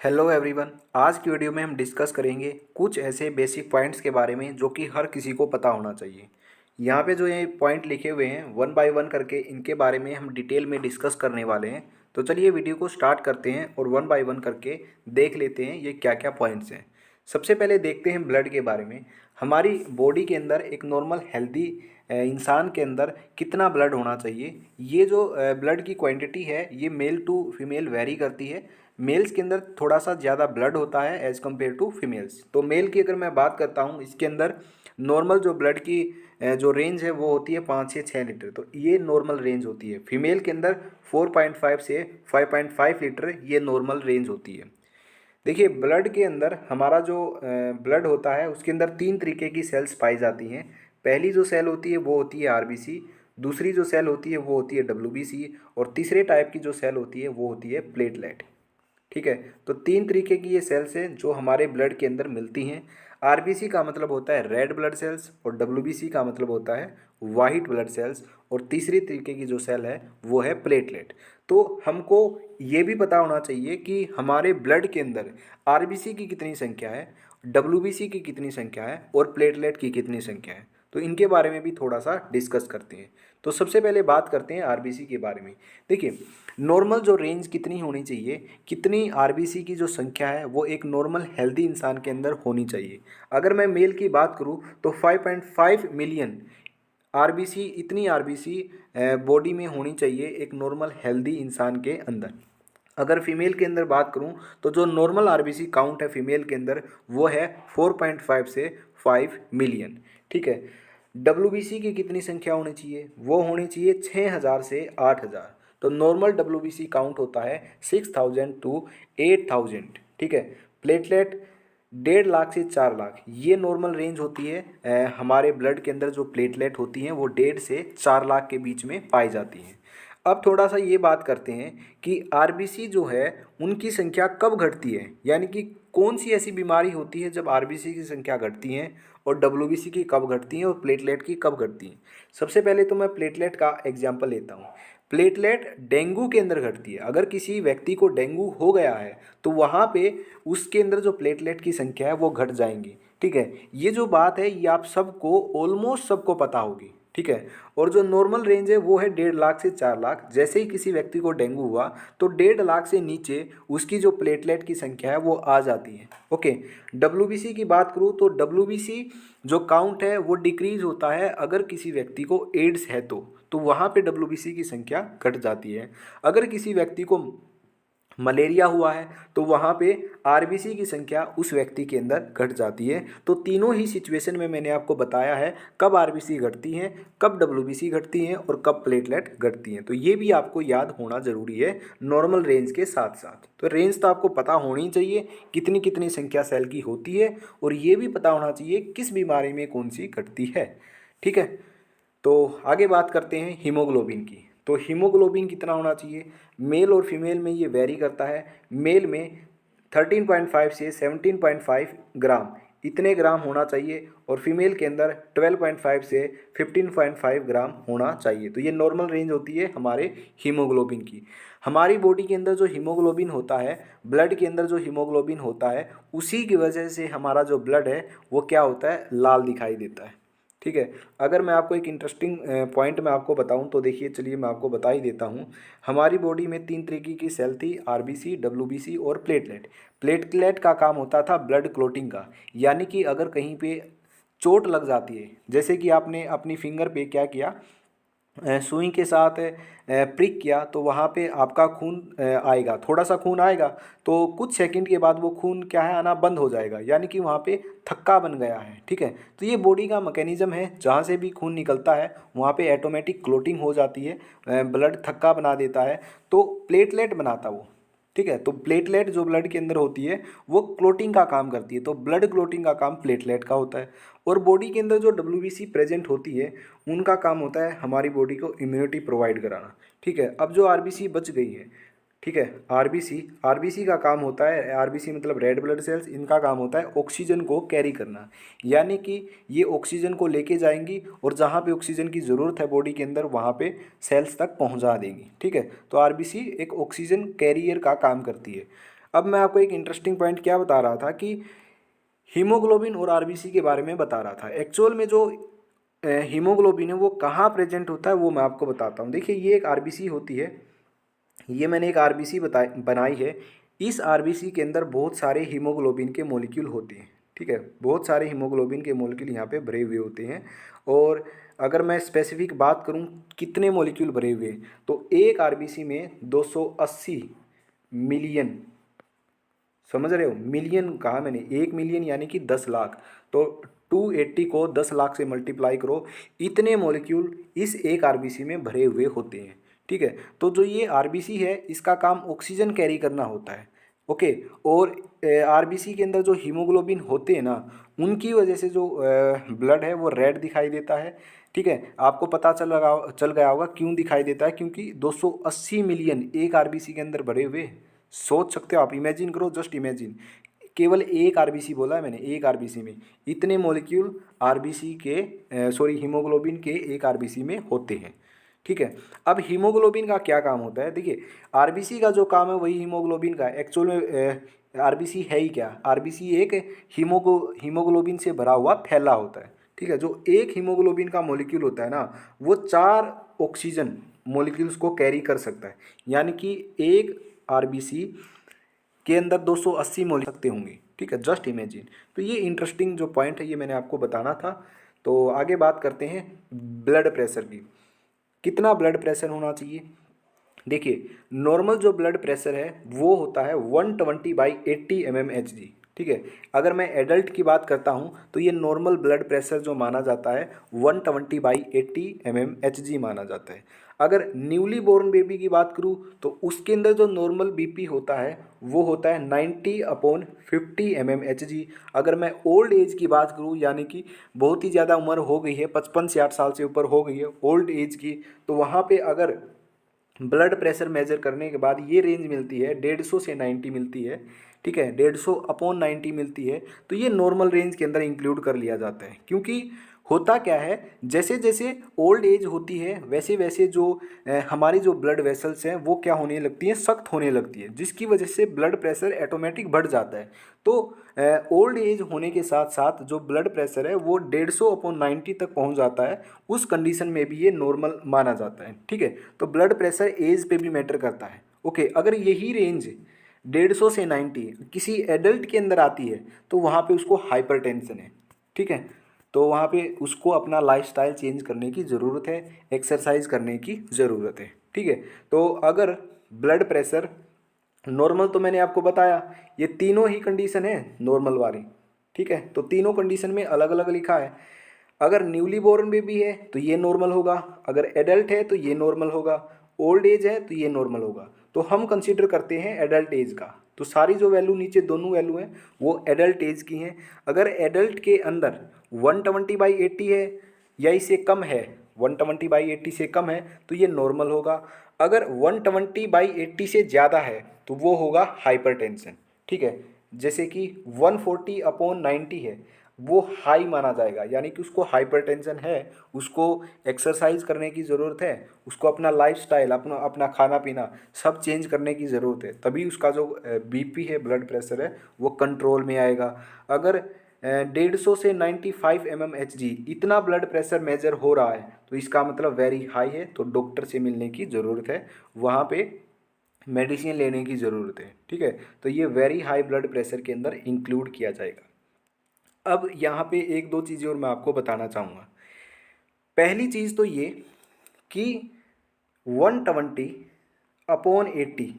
Hello everyone. आज की video में हम डिस्कस करेंगे कुछ ऐसे बेसिक पॉइंट्स के बारे में जो कि हर किसी को पता होना चाहिए। यहाँ पे जो ये पॉइंट लिखे हुए हैं वन बाय वन करके इनके बारे में हम डिटेल में डिस्कस करने वाले हैं। तो चलिए वीडियो को स्टार्ट करते हैं और वन बाय वन करके देख लेते हैं ये क्या क्या पॉइंट्स हैं। सबसे पहले देखते हैं ब्लड के बारे में। हमारी बॉडी के अंदर एक नॉर्मल हेल्दी इंसान के अंदर कितना ब्लड होना चाहिए। ये जो ब्लड की क्वांटिटी है ये मेल टू फीमेल वेरी करती है। मेल्स के अंदर थोड़ा सा ज़्यादा ब्लड होता है एज़ कम्पेयर टू फीमेल्स। तो मेल की अगर मैं बात करता हूँ इसके अंदर नॉर्मल जो ब्लड की जो रेंज है वो होती है 5 से 6 लीटर। तो ये नॉर्मल रेंज होती है। फीमेल के अंदर 4.5 से 5.5 लीटर ये नॉर्मल रेंज होती है। देखिए ब्लड के अंदर हमारा जो ब्लड होता है उसके अंदर 3 तरीके की सेल्स पाई जाती हैं। पहली जो सेल होती है वो होती है आरबीसी, दूसरी जो सेल होती है वो होती है डब्ल्यूबीसी और तीसरे टाइप की जो सेल होती है वो होती है प्लेटलेट। ठीक है, तो 3 तरीके की ये सेल्स हैं जो हमारे ब्लड के अंदर मिलती हैं। आरबीसी का मतलब होता है रेड ब्लड सेल्स और डब्ल्यूबीसी का मतलब होता है वाइट ब्लड सेल्स और तीसरी तरीके की जो सेल है वो है प्लेटलेट। तो हमको ये भी पता होना चाहिए कि हमारे ब्लड के अंदर आरबीसी की कितनी संख्या है, डब्ल्यूबीसी की कितनी संख्या है और प्लेटलेट की कितनी संख्या है। तो इनके बारे में भी थोड़ा सा डिस्कस करते हैं। तो सबसे पहले बात करते हैं आरबीसी के बारे में। देखिए नॉर्मल जो रेंज कितनी होनी चाहिए, कितनी आरबीसी की जो संख्या है वो एक नॉर्मल हेल्दी इंसान के अंदर होनी चाहिए। अगर मैं मेल की बात करूं तो 5.5 मिलियन आरबीसी, इतनी आरबीसी बॉडी में होनी चाहिए एक नॉर्मल हेल्दी इंसान के अंदर। अगर फीमेल के अंदर बात करूं तो जो नॉर्मल आरबीसी काउंट है फीमेल के अंदर वो है 4.5 से 5 मिलियन। ठीक है, डब्ल्यूबीसी की कितनी संख्या होनी चाहिए, वो होनी चाहिए 6,000 से 8,000। तो नॉर्मल डब्ल्यूबीसी काउंट होता है 6,000 टू 8,000। ठीक है, प्लेटलेट 1.5 लाख से 4 लाख ये नॉर्मल रेंज होती है। हमारे ब्लड के अंदर जो प्लेटलेट होती हैं वो 1.5 से 4 लाख के बीच में पाई जाती हैं। अब थोड़ा सा ये बात करते हैं कि आरबीसी जो है उनकी संख्या कब घटती है, यानी कि कौन सी ऐसी बीमारी होती है जब आरबीसी की संख्या घटती है और डब्ल्यूबीसी की कब घटती है और प्लेटलेट की कब घटती है। सबसे पहले तो मैं प्लेटलेट का एग्जांपल लेता हूँ। प्लेटलेट डेंगू के अंदर घटती है। अगर किसी व्यक्ति को डेंगू हो गया है तो वहाँ पे उसके अंदर जो प्लेटलेट की संख्या है वो घट जाएंगी। ठीक है, ये जो बात है ये आप सबको ऑलमोस्ट सबको पता होगी। ठीक है, और जो नॉर्मल रेंज है वो है 1.5 लाख से 4 लाख। जैसे ही किसी व्यक्ति को डेंगू हुआ तो 1.5 लाख से नीचे उसकी जो प्लेटलेट की संख्या है वो आ जाती है। ओके, डब्ल्यूबीसी की बात करूँ तो डब्ल्यूबीसी जो काउंट है वो डिक्रीज होता है अगर किसी व्यक्ति को एड्स है तो वहाँ पे डब्ल्यूबीसी की संख्या घट जाती है। अगर किसी व्यक्ति को मलेरिया हुआ है तो वहाँ पे आरबीसी की संख्या उस व्यक्ति के अंदर घट जाती है। तो तीनों ही सिचुएशन में मैंने आपको बताया है कब आरबीसी घटती हैं, कब डब्ल्यूबीसी घटती हैं और कब प्लेटलेट घटती हैं। तो ये भी आपको याद होना ज़रूरी है नॉर्मल रेंज के साथ साथ। तो रेंज तो आपको पता होनी चाहिए कितनी कितनी संख्या सेल की होती है और ये भी पता होना चाहिए किस बीमारी में कौन सी घटती है। ठीक है, तो आगे बात करते हैं हीमोग्लोबिन की। तो हीमोग्लोबिन कितना होना चाहिए, मेल और फीमेल में ये वेरी करता है। मेल में 13.5 से 17.5 ग्राम इतने ग्राम होना चाहिए और फीमेल के अंदर 12.5 से 15.5 ग्राम होना चाहिए। तो ये नॉर्मल रेंज होती है हमारे हीमोग्लोबिन की। हमारी बॉडी के अंदर जो हीमोग्लोबिन होता है, ब्लड के अंदर जो हीमोग्लोबिन होता है, उसी की वजह से हमारा जो ब्लड है वो क्या होता है, लाल दिखाई देता है। ठीक है, अगर मैं आपको एक इंटरेस्टिंग पॉइंट मैं आपको बताऊं तो देखिए, चलिए मैं आपको बता ही देता हूं। हमारी बॉडी में 3 तरीके की सेल थी, आरबीसी, डब्ल्यूबीसी और प्लेटलेट। प्लेटलेट का काम होता था ब्लड क्लोटिंग का, यानी कि अगर कहीं पे चोट लग जाती है, जैसे कि आपने अपनी फिंगर पे क्या किया, सुई के साथ प्रिक किया तो वहाँ पे आपका खून आएगा, थोड़ा सा खून आएगा तो कुछ सेकंड के बाद वो खून क्या है, आना बंद हो जाएगा, यानी कि वहाँ पे थक्का बन गया है। ठीक है, तो ये बॉडी का मैकेनिज्म है, जहाँ से भी खून निकलता है वहाँ पे ऑटोमेटिक क्लोटिंग हो जाती है, ब्लड थक्का बना देता है तो प्लेटलेट बनाता वो। ठीक है, तो प्लेटलेट जो ब्लड के अंदर होती है वो क्लोटिंग का काम करती है, तो ब्लड क्लोटिंग का काम प्लेटलेट का होता है। और बॉडी के अंदर जो डब्ल्यूबीसी प्रेजेंट होती है उनका काम होता है हमारी बॉडी को इम्यूनिटी प्रोवाइड कराना। ठीक है, अब जो आरबीसी बच गई है, ठीक है, आरबीसी आरबीसी का काम होता है, आरबीसी मतलब रेड ब्लड सेल्स, इनका काम होता है ऑक्सीजन को कैरी करना, यानी कि ये ऑक्सीजन को लेके जाएंगी और जहाँ पे ऑक्सीजन की ज़रूरत है बॉडी के अंदर वहाँ पे सेल्स तक पहुँचा देंगी। ठीक है, तो आरबीसी एक ऑक्सीजन कैरियर का काम करती है। अब मैं आपको एक इंटरेस्टिंग पॉइंट क्या बता रहा था कि हीमोग्लोबिन और आरबीसी के बारे में बता रहा था। एक्चुअल में जो हीमोग्लोबिन है वो कहाँ प्रेजेंट होता है वो मैं आपको बताता हूँ। देखिए ये एक आरबीसी होती है, ये मैंने एक आरबीसी बनाई है। इस आरबीसी के अंदर बहुत सारे हीमोग्लोबिन के मॉलिक्यूल होते हैं, ठीक है, बहुत सारे हीमोग्लोबिन के मॉलिक्यूल यहाँ पे भरे हुए होते हैं। और अगर मैं स्पेसिफिक बात करूँ कितने मॉलिक्यूल भरे हुए हैं, तो एक आरबीसी में 280 मिलियन, समझ रहे हो, मिलियन कहा मैंने, 1 मिलियन यानी कि 10 लाख, तो 280 को 10 लाख से मल्टीप्लाई करो, इतने मॉलिक्यूल इस एक आरबीसी में भरे हुए होते हैं, ठीक है। तो जो ये आरबीसी है इसका काम ऑक्सीजन कैरी करना होता है, ओके। और आरबीसी के अंदर जो हीमोग्लोबिन होते हैं ना, उनकी वजह से जो ब्लड है वो रेड दिखाई देता है, ठीक है। आपको पता चल गया होगा क्यों दिखाई देता है, क्योंकि 280 मिलियन एक आरबीसी के अंदर भरे हुए, सोच सकते हो आप, इमेजिन करो, जस्ट इमेजिन, केवल एक आरबीसी बोला है मैंने, एक आरबीसी में इतने मॉलिक्यूल आरबीसी के सॉरी हीमोग्लोबिन के एक आरबीसी में होते हैं, ठीक है। अब हीमोग्लोबिन का क्या काम होता है, देखिए आरबीसी का जो काम है वही हीमोग्लोबिन का, एक्चुअल में आरबीसी है ही क्या, आरबीसी एक हीमोग्लोबिन से भरा हुआ थैला होता है, ठीक है। जो एक हीमोग्लोबिन का मॉलिक्यूल होता है ना, वो 4 ऑक्सीजन मॉलिक्यूल्स को कैरी कर सकता है, यानी कि एक आरबीसी के अंदर 280 मोल सकते होंगे, ठीक है, जस्ट इमेजिन। तो ये इंटरेस्टिंग जो पॉइंट है ये मैंने आपको बताना था। तो आगे बात करते हैं ब्लड प्रेशर की, कितना ब्लड प्रेशर होना चाहिए। देखिए नॉर्मल जो ब्लड प्रेशर है वो होता है 120/80 mmHg, ठीक है। अगर मैं एडल्ट की बात करता हूँ तो ये नॉर्मल ब्लड प्रेशर जो माना जाता है 120/80 mmHg माना जाता है। अगर न्यूली बोर्न बेबी की बात करूँ तो उसके अंदर जो नॉर्मल बीपी होता है वो होता है 90/50 mmHg। अगर मैं ओल्ड एज की बात करूँ, यानी कि बहुत ही ज़्यादा उम्र हो गई है, 55 से 60 साल से ऊपर हो गई है ओल्ड एज की, तो वहाँ पे अगर ब्लड प्रेशर मेजर करने के बाद ये रेंज मिलती है 150 से 90 मिलती है, ठीक है, 150/90 मिलती है, तो ये नॉर्मल रेंज के अंदर इंक्लूड कर लिया जाता है। क्योंकि होता क्या है, जैसे जैसे ओल्ड एज होती है वैसे वैसे जो हमारी जो ब्लड वेसल्स हैं वो क्या होने लगती हैं, सख्त होने लगती है, जिसकी वजह से ब्लड प्रेशर ऑटोमेटिक बढ़ जाता है। तो ओल्ड एज होने के साथ साथ जो ब्लड प्रेशर है वो 150/90 तक पहुंच जाता है, उस कंडीशन में भी ये नॉर्मल माना जाता है, ठीक है। तो ब्लड प्रेशर एज पे भी मैटर करता है, ओके। अगर यही रेंज 150 से 90 किसी एडल्ट के अंदर आती है तो वहाँ पे उसको हाइपरटेंशन है, ठीक है। तो वहाँ पे उसको अपना लाइफस्टाइल चेंज करने की ज़रूरत है, एक्सरसाइज करने की ज़रूरत है, ठीक है। तो अगर ब्लड प्रेशर नॉर्मल, तो मैंने आपको बताया ये तीनों ही कंडीशन है नॉर्मल वाली, ठीक है। तो तीनों कंडीशन में अलग अलग लिखा है। अगर न्यूली बोर्न बेबी है तो ये नॉर्मल होगा, अगर एडल्ट है तो ये नॉर्मल होगा, ओल्ड एज है तो ये नॉर्मल होगा। तो हम कंसीडर करते हैं एडल्ट एज का, तो सारी जो वैल्यू नीचे दोनों वैल्यू हैं वो एडल्ट एज की हैं। अगर एडल्ट के अंदर 120/80 है या इससे कम है, 120/80 से कम है तो ये नॉर्मल होगा। अगर 120/80 से ज़्यादा है तो वो होगा हाइपरटेंशन, ठीक है। जैसे कि 140/90 है वो हाई माना जाएगा, यानी कि उसको हाइपरटेंशन है, उसको एक्सरसाइज करने की ज़रूरत है, उसको अपना लाइफस्टाइल, अपना अपना खाना पीना सब चेंज करने की ज़रूरत है, तभी उसका जो बीपी है, ब्लड प्रेशर है, वो कंट्रोल में आएगा। अगर 150 से 95 mmHg इतना ब्लड प्रेशर मेजर हो रहा है तो इसका मतलब वेरी हाई है, तो डॉक्टर से मिलने की ज़रूरत है, वहाँ पे मेडिसिन लेने की ज़रूरत है, ठीक है। तो ये वेरी हाई ब्लड प्रेशर के अंदर इंक्लूड किया जाएगा। अब यहाँ पे एक दो चीज़ें और मैं आपको बताना चाहूँगा। पहली चीज़ तो ये कि 120/80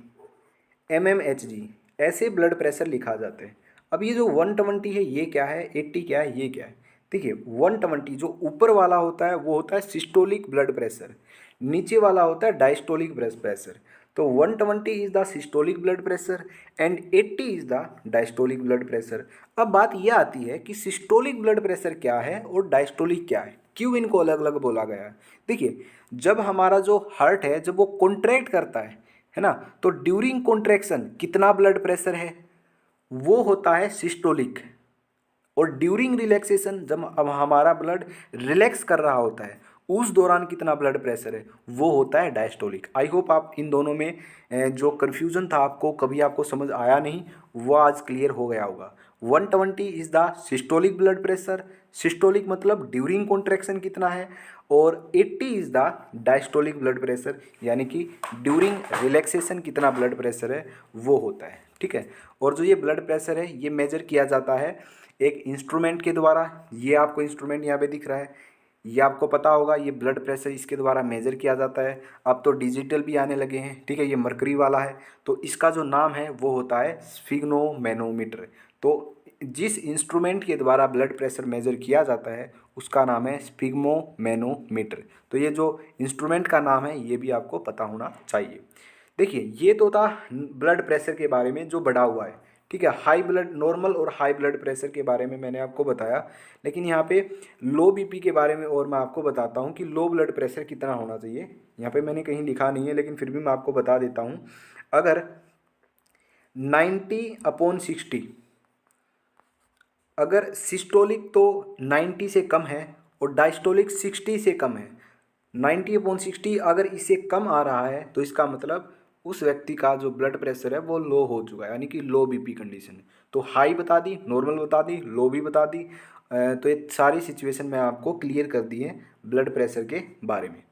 mmHg ऐसे ब्लड प्रेशर लिखा जाता है। अब ये जो 120 है ये क्या है, 80 क्या है, ये क्या है। देखिए 120 जो ऊपर वाला होता है वो होता है सिस्टोलिक ब्लड प्रेशर, नीचे वाला होता है डायस्टोलिक ब्लड प्रेशर। तो 120 is the systolic blood pressure and 80 is the diastolic blood pressure. अब बात यह आती है कि सिस्टोलिक ब्लड प्रेशर क्या है और डायस्टोलिक क्या है, क्यों इनको अलग अलग बोला गया है। देखिए जब हमारा जो हार्ट है जब वो कॉन्ट्रैक्ट करता है ना, तो ड्यूरिंग कॉन्ट्रैक्शन कितना ब्लड प्रेशर है, वो होता है सिस्टोलिक। और ड्यूरिंग रिलैक्सेशन जब अब हमारा ब्लड रिलैक्स कर रहा होता है उस दौरान कितना ब्लड प्रेशर है, वो होता है डायस्टोलिक। आई होप आप इन दोनों में जो कन्फ्यूज़न था आपको, कभी आपको समझ आया नहीं, वो आज क्लियर हो गया होगा। 120 is the systolic blood pressure, systolic मतलब ड्यूरिंग कॉन्ट्रैक्शन कितना है, और 80 is the diastolic blood pressure, यानी कि ड्यूरिंग रिलैक्सेशन कितना ब्लड प्रेशर है वो होता है। ठीक है, और जो ये ब्लड प्रेशर है ये मेजर किया जाता है एक इंस्ट्रूमेंट के द्वारा। ये आपको इंस्ट्रूमेंट यहाँ पे दिख रहा है, ये आपको पता होगा, ये ब्लड प्रेशर इसके द्वारा मेजर किया जाता है। अब तो डिजिटल भी आने लगे हैं, ठीक है, ये मरकरी वाला है, तो इसका जो नाम है वो होता है स्फिग्नोमेनोमीटर। तो जिस इंस्ट्रूमेंट के द्वारा ब्लड प्रेशर मेजर किया जाता है उसका नाम है स्फिग्मोमेनोमीटर। तो ये जो इंस्ट्रूमेंट का नाम है ये भी आपको पता होना चाहिए। देखिए, ये तो था ब्लड प्रेशर के बारे में जो बढ़ा हुआ है। ठीक है, हाई ब्लड, नॉर्मल और हाई ब्लड प्रेशर के बारे में मैंने आपको बताया, लेकिन यहाँ पे लो बीपी के बारे में और मैं आपको बताता हूँ कि लो ब्लड प्रेशर कितना होना चाहिए। यहाँ पे मैंने कहीं लिखा नहीं है, लेकिन फिर भी मैं आपको बता देता हूँ। अगर 90/60, अगर सिस्टोलिक तो 90 से कम है और डायस्टोलिक 60 से कम है, 90/60 अगर इससे कम आ रहा है तो इसका मतलब उस व्यक्ति का जो ब्लड प्रेशर है वो लो हो चुका है, यानी कि लो बीपी कंडीशन है। तो हाई बता दी, नॉर्मल बता दी, लो भी बता दी। तो ये सारी सिचुएशन मैं आपको क्लियर कर दी है ब्लड प्रेशर के बारे में।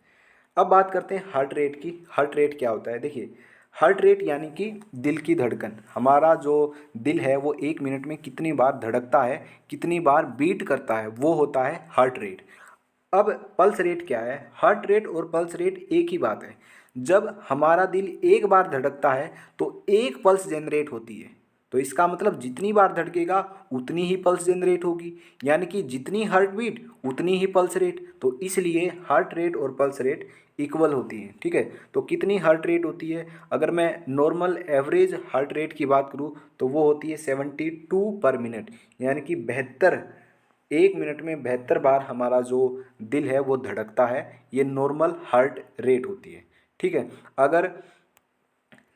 अब बात करते हैं हार्ट रेट की। हार्ट रेट क्या होता है? देखिए, हार्ट रेट यानी कि दिल की धड़कन। हमारा जो दिल है वो 1 मिनट में कितनी बार धड़कता है, कितनी बार बीट करता है, वो होता है हार्ट रेट। अब पल्स रेट क्या है? हार्ट रेट और पल्स रेट एक ही बात है। जब हमारा दिल एक बार धड़कता है तो एक पल्स जनरेट होती है। तो इसका मतलब जितनी बार धड़केगा उतनी ही पल्स जनरेट होगी, यानी कि जितनी हार्ट बीट उतनी ही पल्स रेट। तो इसलिए हार्ट रेट और पल्स रेट इक्वल होती है। ठीक है, तो कितनी हार्ट रेट होती है? अगर मैं नॉर्मल एवरेज हार्ट रेट की बात करूँ तो वो होती है 72/मिनट, यानी कि 72, 1 मिनट में 72 बार हमारा जो दिल है वो धड़कता है। ये नॉर्मल हार्ट रेट होती है। ठीक है, अगर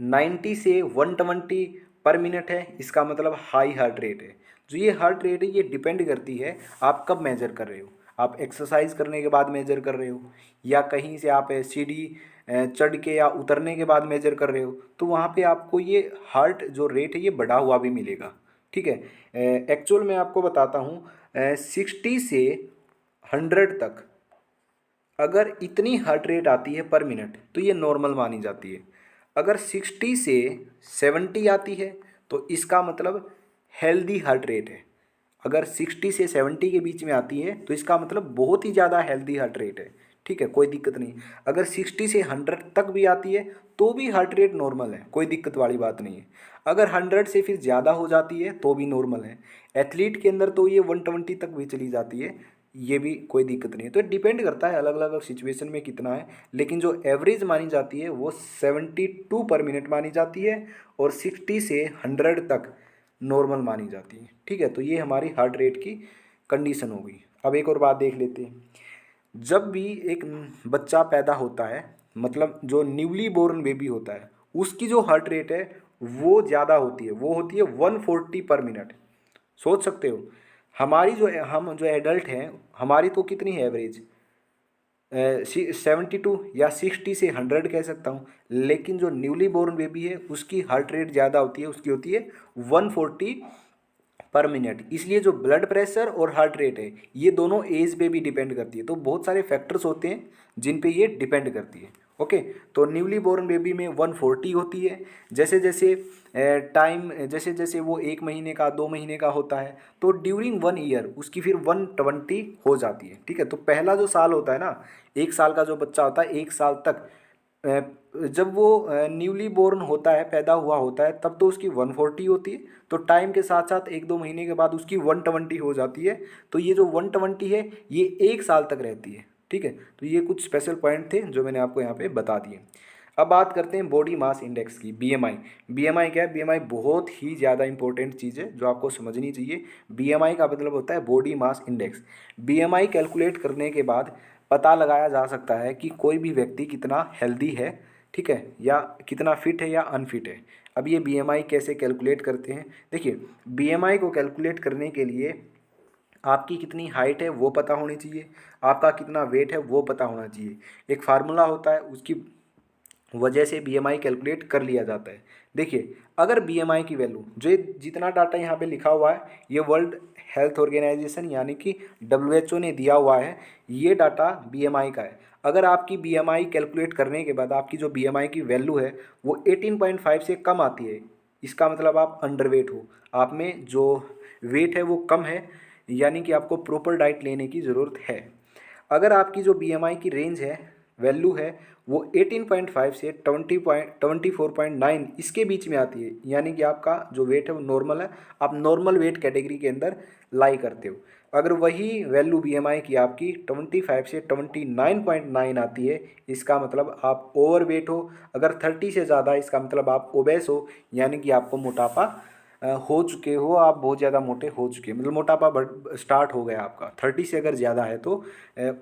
90 से 120/मिनट है, इसका मतलब हाई हार्ट रेट है। जो ये हार्ट रेट है ये डिपेंड करती है आप कब मेजर कर रहे हो। आप एक्सरसाइज करने के बाद मेजर कर रहे हो, या कहीं से आप सीढ़ी चढ़ के या उतरने के बाद मेजर कर रहे हो, तो वहाँ पे आपको ये हार्ट जो रेट है ये बढ़ा हुआ भी मिलेगा। ठीक है, एक्चुअल में आपको बताता हूँ, 60 से 100 तक अगर इतनी हार्ट रेट आती है पर मिनट तो ये नॉर्मल मानी जाती है। अगर 60 से 70 आती है तो इसका मतलब हेल्दी हार्ट रेट है। अगर 60 से 70 के बीच में आती है तो इसका मतलब बहुत ही ज़्यादा हेल्दी हार्ट रेट है। ठीक है, कोई दिक्कत नहीं। अगर 60 से 100 तक भी आती है तो भी हार्ट रेट नॉर्मल है, कोई दिक्कत वाली बात नहीं है। अगर 100 से फिर ज़्यादा हो जाती है तो भी नॉर्मल है। एथलीट के अंदर तो ये 120 तक भी चली जाती है, ये भी कोई दिक्कत नहीं है। तो डिपेंड करता है अलग अलग सिचुएशन में कितना है, लेकिन जो एवरेज मानी जाती है वो 72/मिनट मानी जाती है, और 60 से 100 तक नॉर्मल मानी जाती है। ठीक है, तो ये हमारी हार्ट रेट की कंडीशन हो गई। अब एक और बात देख लेते हैं। जब भी एक बच्चा पैदा होता है, मतलब जो न्यूली बोर्न बेबी होता है, उसकी जो हार्ट रेट है वो ज़्यादा होती है, वो होती है 140/मिनट। सोच सकते हो, हमारी जो हम जो एडल्ट हैं, हमारी तो कितनी है एवरेज, 72 या 60 से 100 कह सकता हूँ, लेकिन जो न्यूली बोर्न बेबी है उसकी हार्ट रेट ज़्यादा होती है, उसकी होती है 140/मिनट। इसलिए जो ब्लड प्रेशर और हार्ट रेट है ये दोनों एज पे भी डिपेंड करती है। तो बहुत सारे फैक्टर्स होते हैं जिन पे ये डिपेंड करती है। ओके, तो न्यूली बोर्न बेबी में 140 होती है। जैसे जैसे टाइम, जैसे जैसे वो 1 महीने का, 2 महीने का होता है, तो ड्यूरिंग 1 ईयर उसकी फिर 120 हो जाती है। ठीक है, तो पहला जो साल होता है ना, 1 साल का जो बच्चा होता है, 1 साल तक अ, जब वो न्यूली बोर्न होता है, पैदा हुआ होता है, तब तो उसकी 140 होती है। तो टाइम के साथ साथ 1-2 महीने के बाद उसकी 120 हो जाती है। तो ये जो 120 है ये 1 साल तक रहती है। ठीक है, तो ये कुछ स्पेशल पॉइंट थे जो मैंने आपको यहाँ पे बता दिए। अब बात करते हैं बॉडी मास इंडेक्स की, बीएमआई। बीएमआई क्या है? बीएमआई बहुत ही ज़्यादा इंपॉर्टेंट चीज़ है जो आपको समझनी चाहिए। बीएमआई का मतलब होता है body mass index. BMI calculate करने के बाद पता लगाया जा सकता है कि कोई भी व्यक्ति कितना हेल्दी है, ठीक है, या कितना फिट है या अनफिट है। अब ये बीएमआई कैसे कैलकुलेट करते हैं? देखिए, बीएमआई को कैलकुलेट करने के लिए आपकी कितनी हाइट है वो पता होनी चाहिए, आपका कितना वेट है वो पता होना चाहिए। एक फार्मूला होता है, उसकी वजह से बीएमआई कैलकुलेट कर लिया जाता है। देखिए, अगर बीएमआई की वैल्यू, जो जितना डाटा यहाँ पे लिखा हुआ है ये वर्ल्ड हेल्थ ऑर्गेनाइजेशन यानी कि डब्ल्यूएचओ ने दिया हुआ है, ये डाटा बीएमआई का है। अगर आपकी बीएमआई कैलकुलेट करने के बाद आपकी जो बीएमआई की वैल्यू है वो 18.5 से कम आती है, इसका मतलब आप अंडरवेट हो, आप में जो वेट है वो कम है, यानी कि आपको प्रॉपर डाइट लेने की ज़रूरत है। अगर आपकी जो बीएमआई की रेंज है, वैल्यू है, वो 18.5 से 24.9 इसके बीच में आती है, यानी कि आपका जो वेट है वो नॉर्मल है, आप नॉर्मल वेट कैटेगरी के अंदर लाई करते हो। अगर वही वैल्यू बीएमआई की आपकी 25 से 29.9 आती है, इसका मतलब आप ओवर वेट हो। अगर 30 से ज़्यादा, इसका मतलब आप ओबेस हो, यानी कि आपको मोटापा हो चुके हो, आप बहुत ज़्यादा मोटे हो चुके हैं, मतलब मोटापा बढ़ स्टार्ट हो गया आपका। 30 से अगर ज़्यादा है तो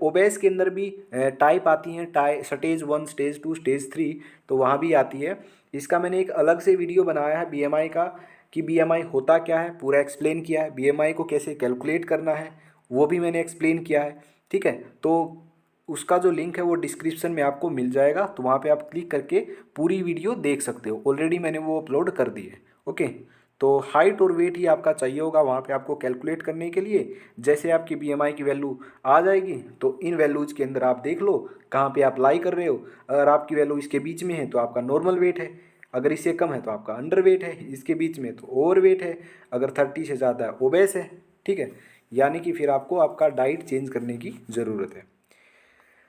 ओबेस के अंदर भी टाइप आती हैं, स्टेज 1, स्टेज 2, स्टेज 3, तो वहाँ भी आती है। इसका मैंने एक अलग से वीडियो बनाया है बीएमआई का, कि बीएमआई होता क्या है, पूरा एक्सप्लेन किया है। बीएमआई को कैसे कैलकुलेट करना है वो भी मैंने एक्सप्लेन किया है, ठीक है। तो उसका जो लिंक है वो डिस्क्रिप्शन में आपको मिल जाएगा, तो वहाँ पे आप क्लिक करके पूरी वीडियो देख सकते हो। ऑलरेडी मैंने वो अपलोड कर दी है, ओके। तो हाइट और वेट ही आपका चाहिए होगा वहाँ पे आपको कैलकुलेट करने के लिए। जैसे आपकी बीएमआई की वैल्यू आ जाएगी तो इन वैल्यूज़ के अंदर आप देख लो कहाँ पे आप लाई कर रहे हो। अगर आपकी वैल्यू इसके बीच में है तो आपका नॉर्मल वेट है, अगर इससे कम है तो आपका अंडर वेट है, इसके बीच में तो ओवर वेट है, अगर 30 से ज़्यादा है ओबेस है, ठीक है। यानी कि फिर आपको आपका डाइट चेंज करने की ज़रूरत है।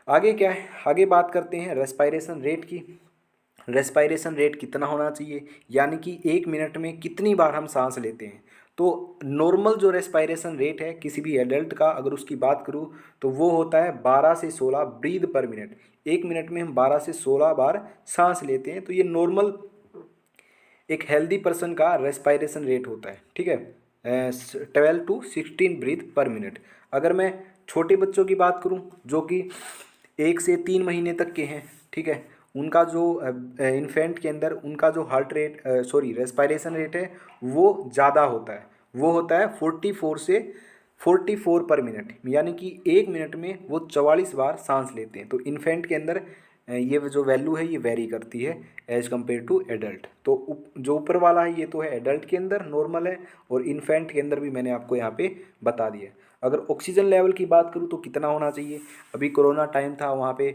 आगे क्या है, आगे बात करते हैं रेस्पायरेशन रेट की। रेस्पायरेशन रेट कितना होना चाहिए, यानी कि 1 मिनट में कितनी बार हम सांस लेते हैं। तो नॉर्मल जो रेस्पायरेशन रेट है किसी भी एडल्ट का, अगर उसकी बात करूँ तो वो होता है 12 से 16 ब्रीद पर मिनट। 1 मिनट में हम 12 से 16 बार सांस लेते हैं, तो ये नॉर्मल एक हेल्दी पर्सन का रेस्पायरेशन रेट होता है, ठीक है। 12 to 16 ब्रीथ पर मिनट। अगर मैं छोटे बच्चों की बात करूं जो कि 1 से 3 महीने तक के हैं, ठीक है, उनका जो इन्फेंट के अंदर उनका जो हार्ट रेट रेस्पायरेशन रेट है वो ज़्यादा होता है, वो होता है 44 पर मिनट, यानी कि 1 मिनट में वो 44 बार सांस लेते हैं। तो इन्फेंट के अंदर ये जो वैल्यू है ये वेरी करती है एज कम्पेयर टू एडल्ट। तो जो ऊपर वाला है ये तो है एडल्ट के अंदर नॉर्मल है, और इन्फेंट के अंदर भी मैंने आपको यहाँ पे बता दिया। अगर ऑक्सीजन लेवल की बात करूँ तो कितना होना चाहिए, अभी कोरोना टाइम था, वहाँ पे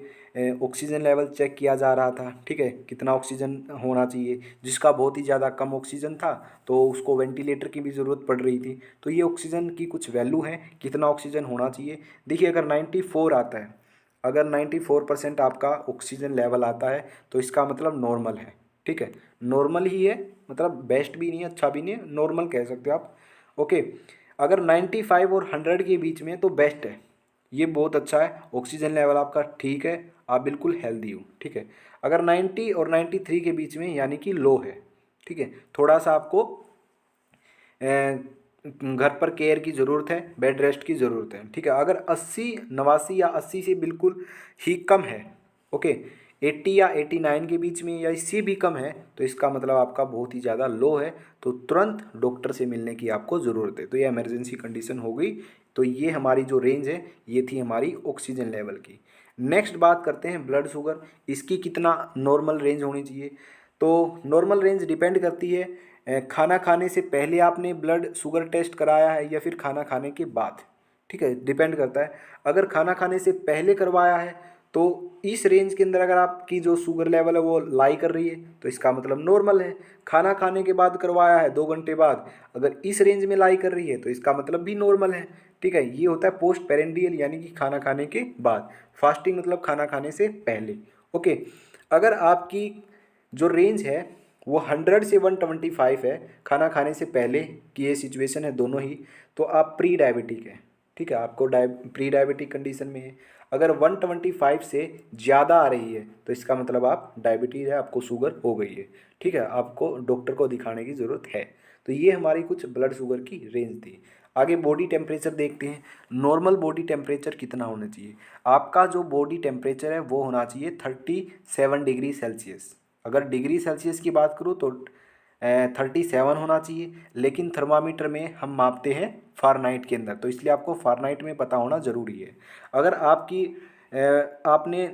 ऑक्सीजन लेवल चेक किया जा रहा था, ठीक है, कितना ऑक्सीजन होना चाहिए। जिसका बहुत ही ज़्यादा कम ऑक्सीजन था तो उसको वेंटिलेटर की भी ज़रूरत पड़ रही थी। तो ये ऑक्सीजन की कुछ वैल्यू है, कितना ऑक्सीजन होना चाहिए। देखिए, अगर 94 आता है, अगर 94% आपका ऑक्सीजन लेवल आता है तो इसका मतलब नॉर्मल है, ठीक है। नॉर्मल ही है, मतलब बेस्ट भी नहीं है, अच्छा भी नहीं है, नॉर्मल कह सकते हो आप, ओके। अगर 95 और 100 के बीच में तो बेस्ट है, ये बहुत अच्छा है, ऑक्सीजन लेवल आपका ठीक है, आप बिल्कुल हेल्दी हो, ठीक है। अगर 90 और 93 के बीच में यानी कि लो है, ठीक है, थोड़ा सा आपको घर पर केयर की ज़रूरत है, बेड रेस्ट की ज़रूरत है, ठीक है। अगर 80, 89 या 80 से बिल्कुल ही कम है, ओके, 80 या 89 के बीच में या इससे भी कम है, तो इसका मतलब आपका बहुत ही ज़्यादा लो है, तो तुरंत डॉक्टर से मिलने की आपको ज़रूरत है। तो ये इमरजेंसी कंडीशन हो गई। तो ये हमारी जो रेंज है ये थी हमारी ऑक्सीजन लेवल की। नेक्स्ट बात करते हैं ब्लड शुगर, इसकी कितना नॉर्मल रेंज होनी चाहिए। तो नॉर्मल रेंज डिपेंड करती है खाना खाने से पहले आपने ब्लड शुगर टेस्ट कराया है या फिर खाना खाने के बाद, ठीक है, डिपेंड करता है। अगर खाना खाने से पहले करवाया है तो इस रेंज के अंदर अगर आपकी जो शुगर लेवल है वो लाई कर रही है तो इसका मतलब नॉर्मल है। खाना खाने के बाद करवाया है 2 घंटे बाद, अगर इस रेंज में लाई कर रही है तो इसका मतलब भी नॉर्मल है, ठीक है। ये होता है पोस्ट पेरेंडियल, यानी कि खाना खाने के बाद। फास्टिंग मतलब खाना खाने से पहले, ओके। अगर आपकी जो रेंज है वो 100 से 125 है, खाना खाने से पहले की ये सिचुएशन है दोनों ही, तो आप प्री डायबिटिक है, ठीक है, आपको प्री डायबिटिक कंडीशन में है। अगर 125 से ज़्यादा आ रही है तो इसका मतलब आप डायबिटीज़ है, आपको शुगर हो गई है, ठीक है, आपको डॉक्टर को दिखाने की ज़रूरत है। तो ये हमारी कुछ ब्लड शुगर की रेंज थी। आगे बॉडी टेम्परेचर देखते हैं। नॉर्मल बॉडी टेम्परेचर कितना होना चाहिए, आपका जो बॉडी टेम्परेचर है वो होना चाहिए 37 डिग्री सेल्सियस। अगर डिग्री सेल्सियस की बात करूँ तो 37 होना चाहिए, लेकिन थर्मामीटर में हम मापते हैं फ़ारेनहाइट के अंदर, तो इसलिए आपको फ़ारेनहाइट में पता होना ज़रूरी है। अगर आपने